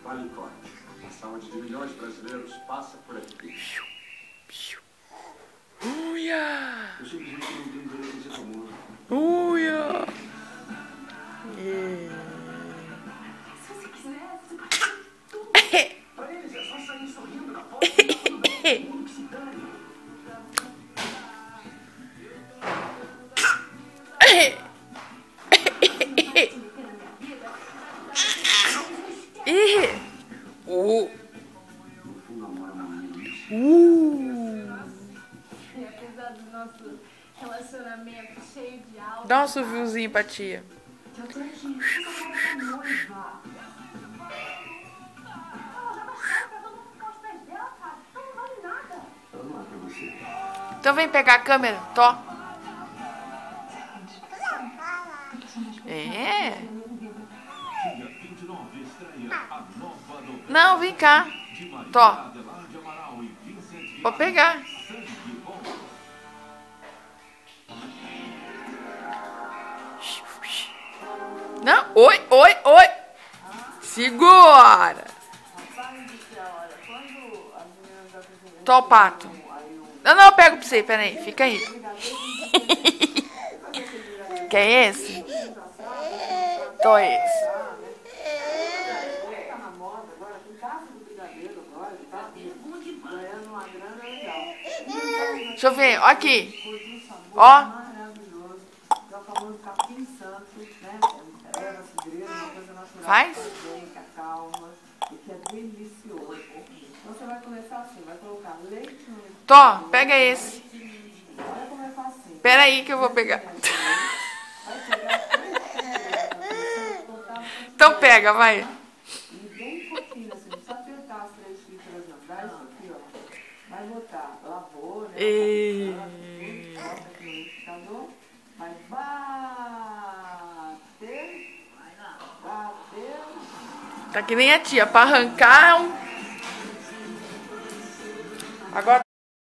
Vale Corte. A saúde de milhões de brasileiros passa por aqui. Uia! Eu simplesmente não tenho direito de ser famoso. Uia! Se você quiser, você pode fazer tudo. Pra eles é só sair sorrindo na foto e tá tudo bem. O mundo que se dane. E apesar do nosso relacionamento cheio de altos. Dá um assoviozinho pra tia. Eu tô aqui, essa foto tá noiva. Ela já baixaram pra todo mundo ficar aos pés dela, cara. Então não vale nada. Ela não é pra você. Então vem pegar a câmera, Tó. É. Não, vem cá. Tó. Pode pegar. Não, oi. Segura. Tó, pato. Não, eu pego pra você, peraí, fica aí. Quer esse? Tô esse. Deixa eu ver, ó aqui. Ó. Faz? Você vai começar assim, vai colocar leite no... Tó, pega esse. Vai começar assim. Pera aí que eu vou pegar. Então pega, vai. E bem pouquinho, assim, não precisa apertar as 3 xícaras, não. Dá isso aqui, ó. Vai botar, lavou, né? Bota aqui no liquidificador. Vai bater. Tá que nem a tia, pra arrancar um... Agora